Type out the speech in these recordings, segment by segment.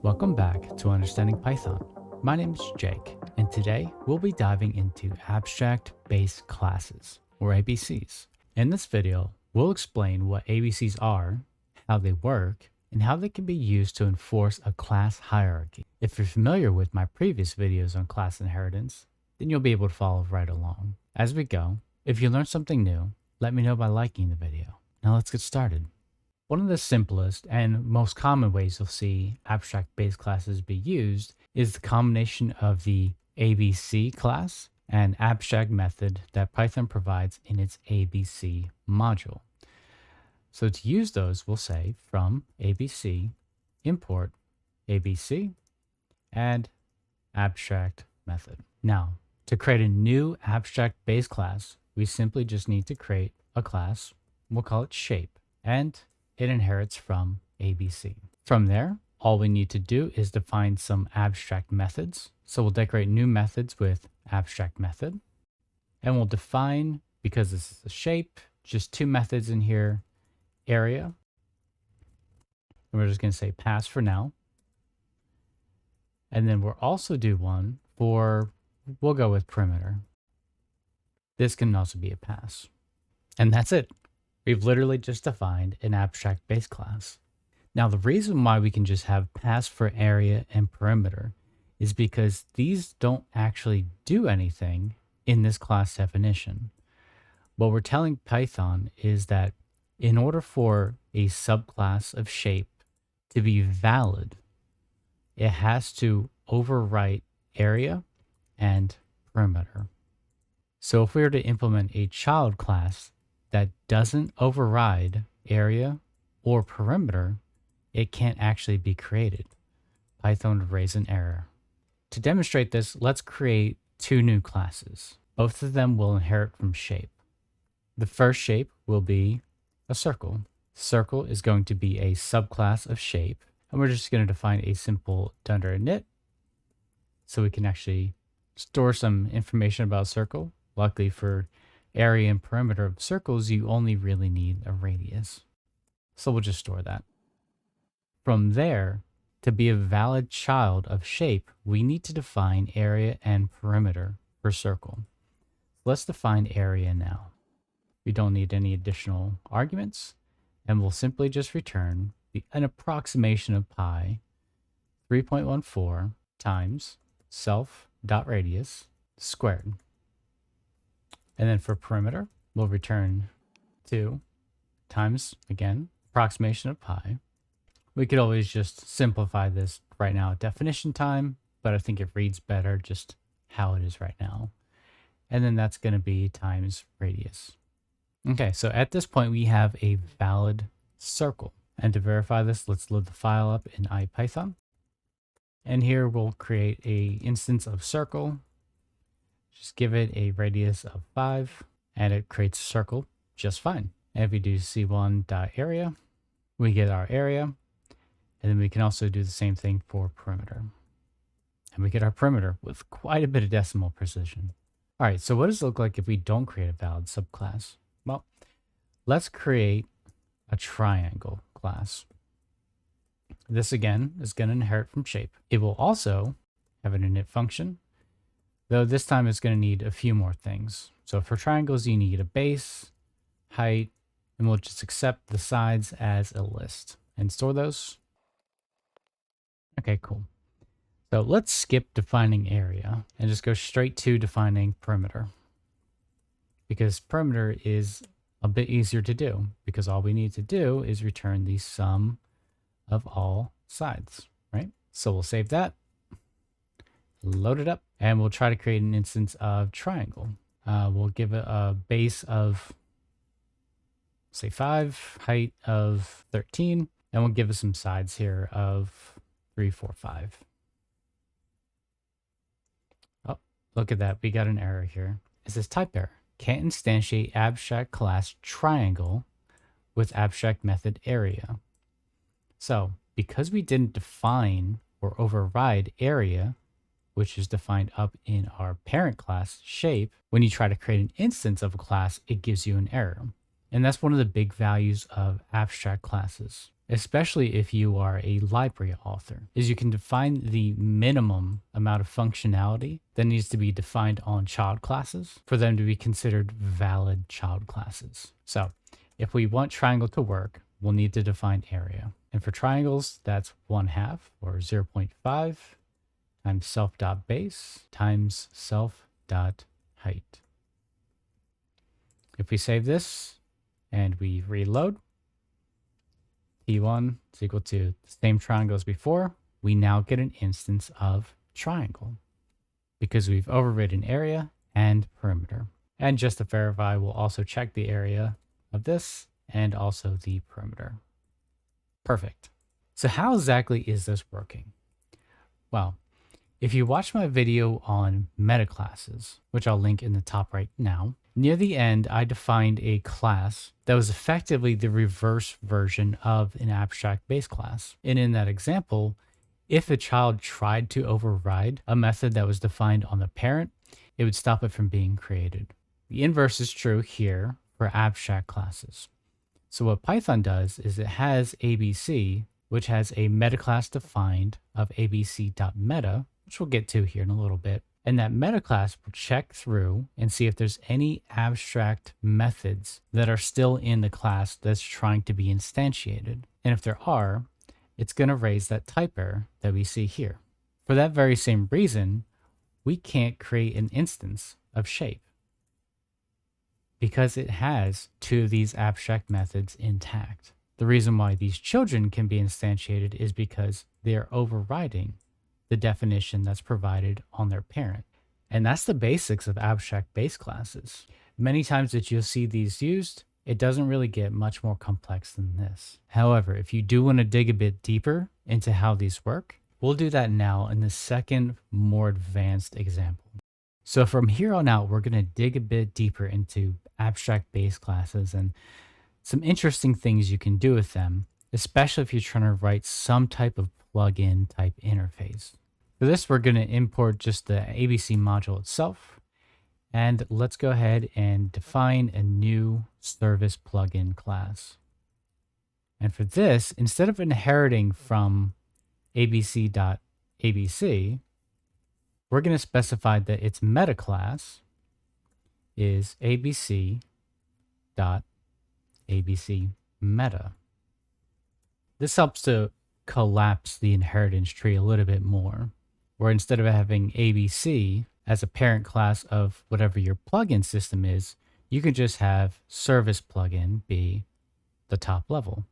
Welcome back to Understanding Python. My name is Jake, and today we'll be diving into abstract base classes, or ABCs. In this video, we'll explain what ABCs are, how they work, and how they can be used to enforce a class hierarchy. If you're familiar with my previous videos on class inheritance, then you'll be able to follow right along. As we go, if you learn something new, let me know by liking the video. Now let's get started. One of the simplest and most common ways you'll see abstract base classes be used is the combination of the ABC class and abstract method that Python provides in its ABC module. So to use those, we'll say from ABC, import ABC and abstract method. Now, to create a new abstract base class, we simply just need to create a class. We'll call it shape, and it inherits from ABC. From there, all we need to do is define some abstract methods. So we'll decorate new methods with abstract method. And we'll define, because this is a shape, just two methods in here, area. And we're just going to say pass for now. And then we'll also do one for, we'll go with perimeter. This can also be a pass. And that's it. We've literally just defined an abstract base class. Now, the reason why we can just have pass for area and perimeter is because these don't actually do anything in this class definition. What we're telling Python is that in order for a subclass of shape to be valid, it has to overwrite area and perimeter. So if we were to implement a child class that doesn't override area or perimeter, it can't actually be created. Python would raise an error. To demonstrate this, let's create two new classes. Both of them will inherit from shape. The first shape will be a circle. Circle is going to be a subclass of shape, and we're just going to define a simple dunder_init so we can actually store some information about circle. Luckily for area and perimeter of circles, you only really need a radius. So we'll just store that. From there, to be a valid child of shape, we need to define area and perimeter for circle. Let's define area now. We don't need any additional arguments, and we'll simply just return an approximation of pi 3.14 times self.radius squared. And then for perimeter, we'll return 2 times, again, approximation of pi. We could always just simplify this right now at definition time, but I think it reads better just how it is right now. And then that's going to be times radius. Okay, so at this point, we have a valid circle. And to verify this, let's load the file up in IPython. And here we'll create an instance of circle. Just give it a radius of 5, and it creates a circle just fine. And if we do c1.area, we get our area, and then we can also do the same thing for perimeter. And we get our perimeter with quite a bit of decimal precision. All right, so what does it look like if we don't create a valid subclass? Well, let's create a triangle class. This again is going to inherit from shape. It will also have an init function, though this time it's going to need a few more things. So for triangles, you need a base, height, and we'll just accept the sides as a list and store those. Okay, cool. So let's skip defining area and just go straight to defining perimeter, because perimeter is a bit easier to do, because all we need to do is return the sum of all sides, right? So we'll save that, load it up, and we'll try to create an instance of triangle. We'll give it a base of, say, 5, height of 13, and we'll give it some sides here of 3, 4, 5. Oh, look at that. We got an error here. It says type error. Can't instantiate abstract class triangle with abstract method area. So because we didn't define or override area, which is defined up in our parent class shape, when you try to create an instance of a class, it gives you an error. And that's one of the big values of abstract classes, especially if you are a library author, is you can define the minimum amount of functionality that needs to be defined on child classes for them to be considered valid child classes. So if we want triangle to work, we'll need to define area. And for triangles, that's 1/2 or 0.5 times self.base times self.height. If we save this and we reload, T1 is equal to the same triangle as before, we now get an instance of triangle because we've overridden area and perimeter. And just to verify, we'll also check the area of this and also the perimeter. Perfect. So how exactly is this working? Well, if you watch my video on meta classes, which I'll link in the top right now, near the end, I defined a class that was effectively the reverse version of an abstract base class. And in that example, if a child tried to override a method that was defined on the parent, it would stop it from being created. The inverse is true here for abstract classes. So what Python does is it has ABC, which has a meta class defined of abc.meta, which we'll get to here in a little bit. And that meta class will check through and see if there's any abstract methods that are still in the class that's trying to be instantiated. And if there are, it's going to raise that type error that we see here. For that very same reason, we can't create an instance of shape because it has two of these abstract methods intact. The reason why these children can be instantiated is because they are overriding the definition that's provided on their parent. And that's the basics of abstract base classes. Many times that you'll see these used, it doesn't really get much more complex than this. However, if you do want to dig a bit deeper into how these work, we'll do that now in the second, more advanced example. So from here on out, we're going to dig a bit deeper into abstract base classes and some interesting things you can do with them, especially if you're trying to write some type of plugin type interface. For this, we're going to import just the ABC module itself. And let's go ahead and define a new service plugin class. And for this, instead of inheriting from abc.abc, we're going to specify that its meta class is abc.abc_meta. This helps to collapse the inheritance tree a little bit more, where instead of having ABC as a parent class of whatever your plugin system is, you can just have service plugin be the top level.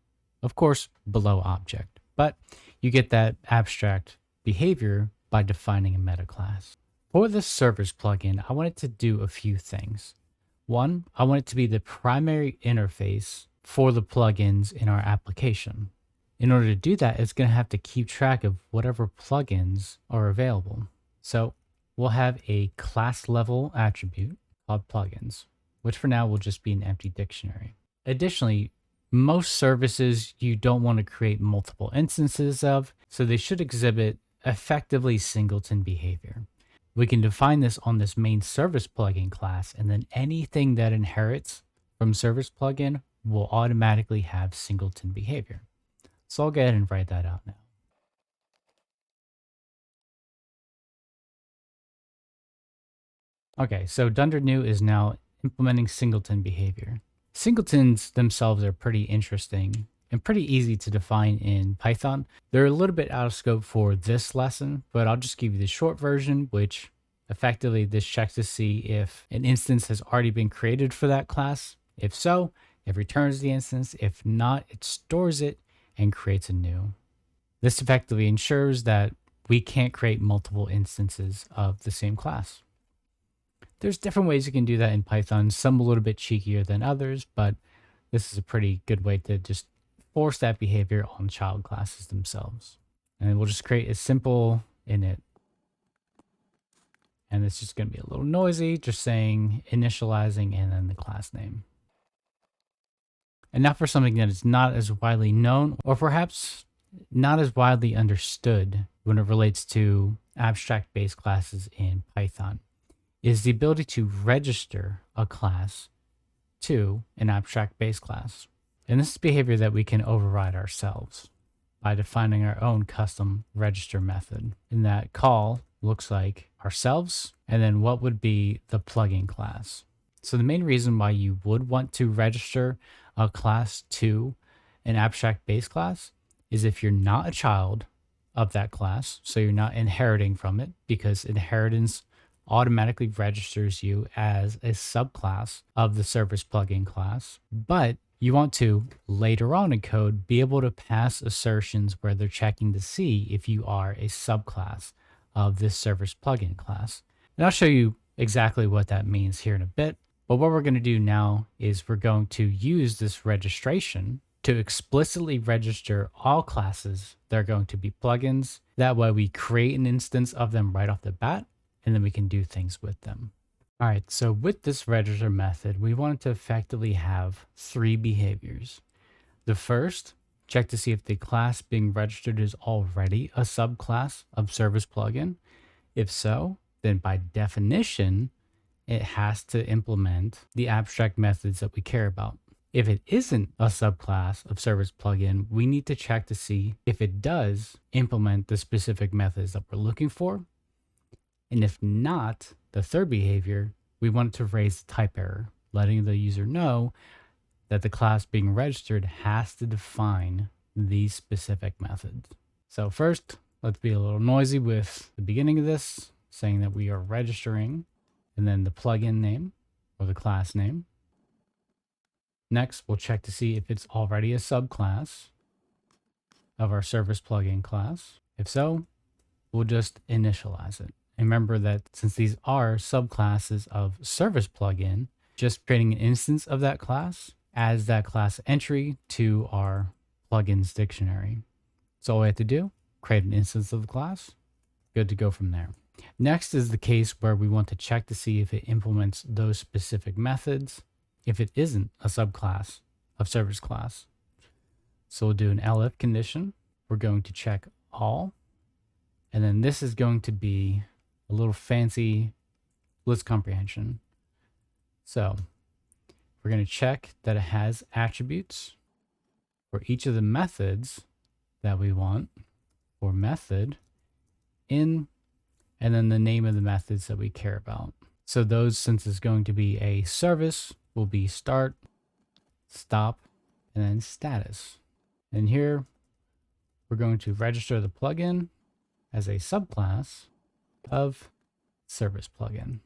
Of course, below object, but you get that abstract behavior by defining a meta class. For this service plugin, I want it to do a few things. One, I want it to be the primary interface for the plugins in our application. In order to do that, it's going to have to keep track of whatever plugins are available. So we'll have a class level attribute called plugins, which for now will just be an empty dictionary. Additionally, most services you don't want to create multiple instances of, so they should exhibit effectively singleton behavior. We can define this on this main service plugin class, and then anything that inherits from service plugin will automatically have singleton behavior. So I'll go ahead and write that out now. Okay, so Dunder New is now implementing singleton behavior. Singletons themselves are pretty interesting and pretty easy to define in Python. They're a little bit out of scope for this lesson, but I'll just give you the short version, which effectively this checks to see if an instance has already been created for that class. If so, it returns the instance. If not, it stores it and creates a new. This effectively ensures that we can't create multiple instances of the same class. There's different ways you can do that in Python, some a little bit cheekier than others, but this is a pretty good way to just force that behavior on child classes themselves. And we'll just create a simple init. And it's just going to be a little noisy, just saying initializing and then the class name. And now for something that is not as widely known, or perhaps not as widely understood when it relates to abstract base classes in Python, is the ability to register a class to an abstract base class. And this is behavior that we can override ourselves by defining our own custom register method. And that call looks like ourselves, and then what would be the plugin class. So the main reason why you would want to register a class to an abstract base class is if you're not a child of that class, so you're not inheriting from it, because inheritance automatically registers you as a subclass of the service plugin class. But you want to, later on in code, be able to pass assertions where they're checking to see if you are a subclass of this service plugin class. And I'll show you exactly what that means here in a bit. But what we're going to do now is we're going to use this registration to explicitly register all classes that are going to be plugins. That way we create an instance of them right off the bat, and then we can do things with them. All right, so with this register method, we want to effectively have 3 behaviors. The first, check to see if the class being registered is already a subclass of service plugin. If so, then by definition, it has to implement the abstract methods that we care about. If it isn't a subclass of service plugin, we need to check to see if it does implement the specific methods that we're looking for. And if not, the third behavior, we want to raise the type error, letting the user know that the class being registered has to define these specific methods. So first, let's be a little noisy with the beginning of this, saying that we are registering, and then the plugin name or the class name. Next, we'll check to see if it's already a subclass of our service plugin class. If so, we'll just initialize it. And remember that since these are subclasses of service plugin, just creating an instance of that class adds that class entry to our plugins dictionary. So all we have to do, create an instance of the class, good to go from there. Next is the case where we want to check to see if it implements those specific methods, if it isn't a subclass of service class. So we'll do an elif condition. We're going to check all, and then this is going to be a little fancy list comprehension. So we're going to check that it has attributes for each of the methods that we want for method in, and then the name of the methods that we care about. So those, since it's going to be a service, will be start, stop, and then status. And here we're going to register the plugin as a subclass of service plugin.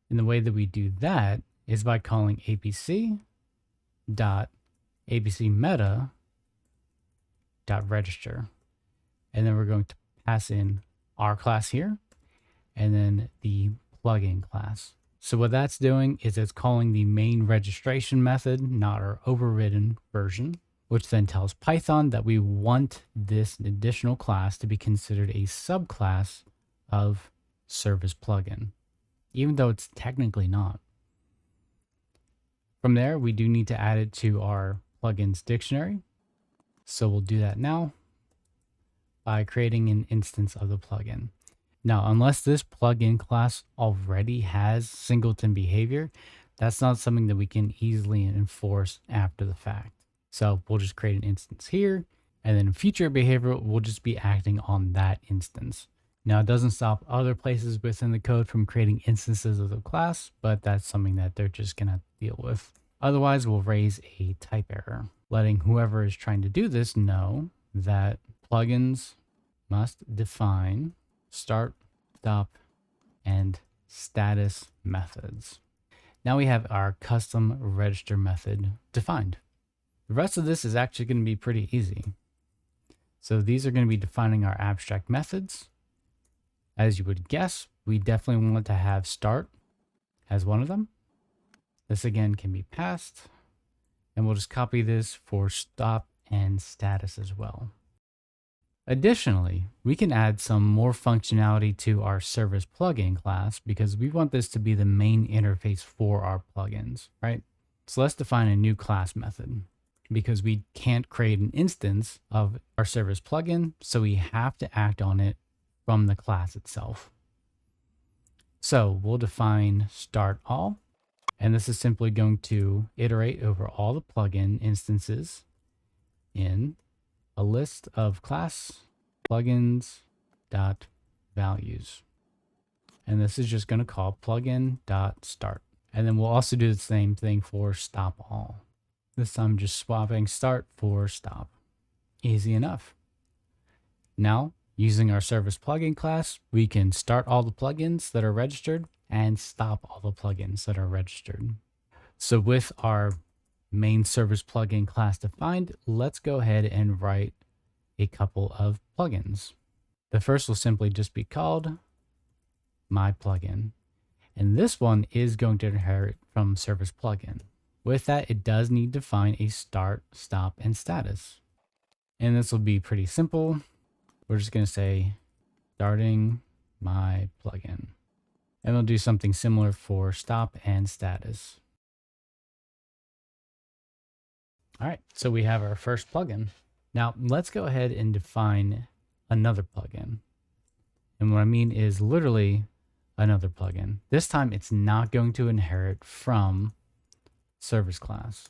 And the way that we do that is by calling apc.abcmeta.register. And then we're going to pass in our class here, and then the plugin class. So what that's doing is it's calling the main registration method, not our overridden version, which then tells Python that we want this additional class to be considered a subclass of service plugin, even though it's technically not. From there, we do need to add it to our plugins dictionary. So we'll do that now by creating an instance of the plugin. Now, unless this plugin class already has singleton behavior, that's not something that we can easily enforce after the fact. So we'll just create an instance here, and then future behavior will just be acting on that instance. Now, it doesn't stop other places within the code from creating instances of the class, but that's something that they're just going to deal with. Otherwise, we'll raise a type error, letting whoever is trying to do this know that plugins must define start, stop, and status methods. Now we have our custom register method defined. The rest of this is actually going to be pretty easy. So these are going to be defining our abstract methods. As you would guess, we definitely want to have start as one of them. This again can be passed, and we'll just copy this for stop and status as well. Additionally, we can add some more functionality to our service plugin class because we want this to be the main interface for our plugins, right? So let's define a new class method because we can't create an instance of our service plugin, so we have to act on it from the class itself. So we'll define start all, And this is simply going to iterate over all the plugin instances in a list of class plugins dot values. And this is just going to call plugin dot start. And then we'll also do the same thing for stop all. This time just swapping start for stop. Easy enough. Now, using our service plugin class, we can start all the plugins that are registered and stop all the plugins that are registered. So with our main service plugin class defined, let's go ahead and write a couple of plugins. The first will simply just be called my plugin. And this one is going to inherit from service plugin. With that, it does need to find a start, stop, and status. And this will be pretty simple. We're just going to say starting my plugin. And we'll do something similar for stop and status. All right, so we have our first plugin. Now let's go ahead and define another plugin. And what I mean is literally another plugin. This time it's not going to inherit from service class,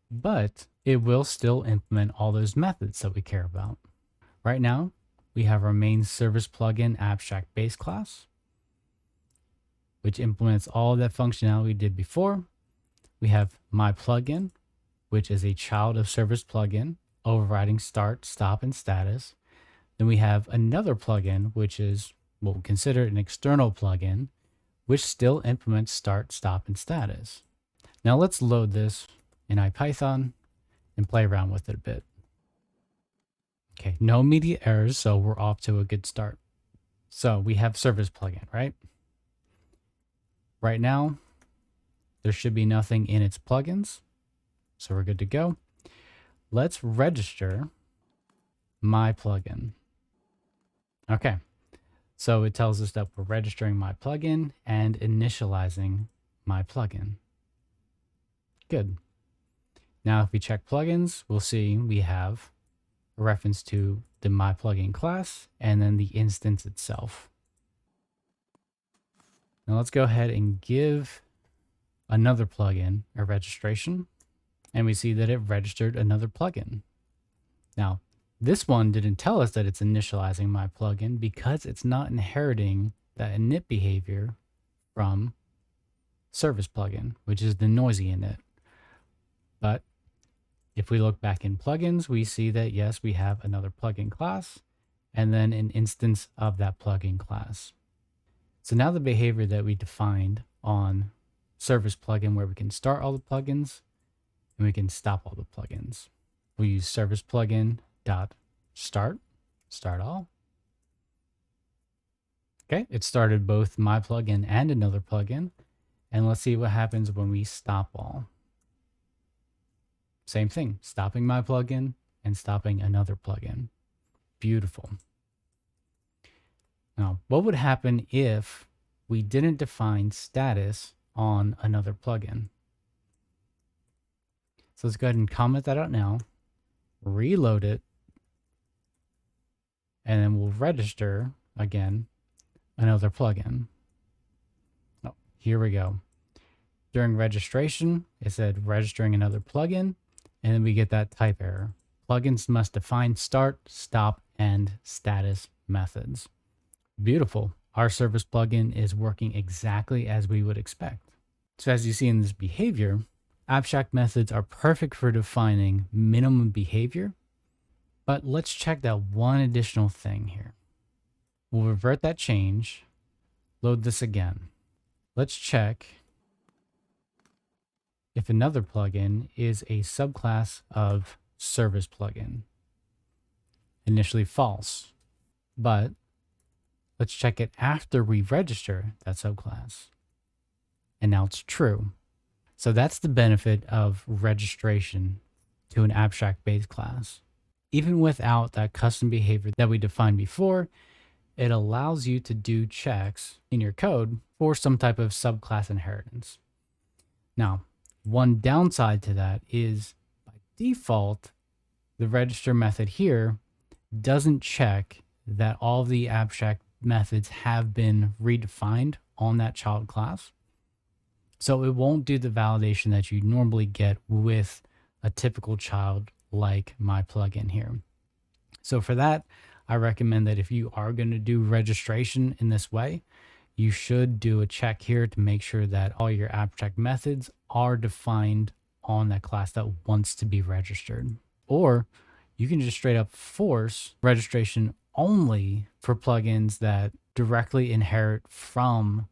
but it will still implement all those methods that we care about. Right now, we have our main service plugin abstract base class, which implements all of that functionality we did before. We have my plugin, which is a child of service plugin, overriding start, stop, and status. Then we have another plugin, which is what we'll consider an external plugin, which still implements start, stop, and status. Now let's load this in IPython and play around with it a bit. Okay, no immediate errors, so we're off to a good start. So we have service plugin, right? Right now, there should be nothing in its plugins, so we're good to go. Let's register my plugin. Okay, so it tells us that we're registering my plugin and initializing my plugin. Good. Now, if we check plugins, we'll see we have a reference to the my plugin class and then the instance itself. Now let's go ahead and give another plugin a registration, and we see that it registered another plugin. Now, this one didn't tell us that it's initializing my plugin because it's not inheriting that init behavior from service plugin, which is the noisy init. But if we look back in plugins, we see that yes, we have another plugin class and then an instance of that plugin class. So now the behavior that we defined on service plugin, where we can start all the plugins and we can stop all the plugins. We use service plugin dot start all. Okay, it started both my plugin and another plugin. And let's see what happens when we stop all. Same thing, stopping my plugin and stopping another plugin. Beautiful. Now, what would happen if we didn't define status on another plugin? So let's go ahead and comment that out now, reload it, and then we'll register again another plugin. Oh, here we go. During registration, it said registering another plugin, and then we get that type error. Plugins must define start, stop, and status methods. Beautiful. Our service plugin is working exactly as we would expect. So as you see in this behavior, abstract methods are perfect for defining minimum behavior. But let's check that one additional thing here. We'll revert that change, load this again. Let's check if another plugin is a subclass of service plugin. Initially false, but let's check it after we register that subclass. And now it's true. So that's the benefit of registration to an abstract base class. Even without that custom behavior that we defined before, it allows you to do checks in your code for some type of subclass inheritance. Now, one downside to that is by default, the register method here doesn't check that all the abstract methods have been redefined on that child class. So it won't do the validation that you normally get with a typical child like my plugin here. So for that, I recommend that if you are going to do registration in this way, you should do a check here to make sure that all your abstract methods are defined on that class that wants to be registered. Or you can just straight up force registration only for plugins that directly inherit from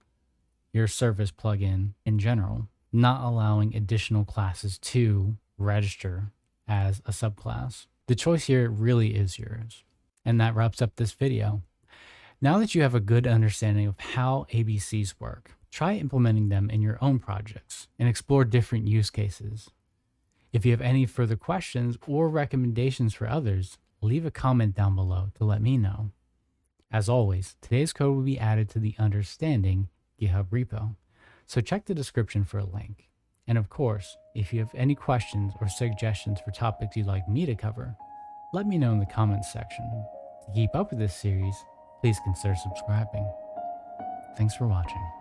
your service plugin in general, not allowing additional classes to register as a subclass. The choice here really is yours. And that wraps up this video. Now that you have a good understanding of how ABCs work, try implementing them in your own projects and explore different use cases. If you have any further questions or recommendations for others, leave a comment down below to let me know. As always, today's code will be added to the Understanding GitHub repo, so check the description for a link. And of course, if you have any questions or suggestions for topics you'd like me to cover, let me know in the comments section. To keep up with this series, please consider subscribing. Thanks for watching.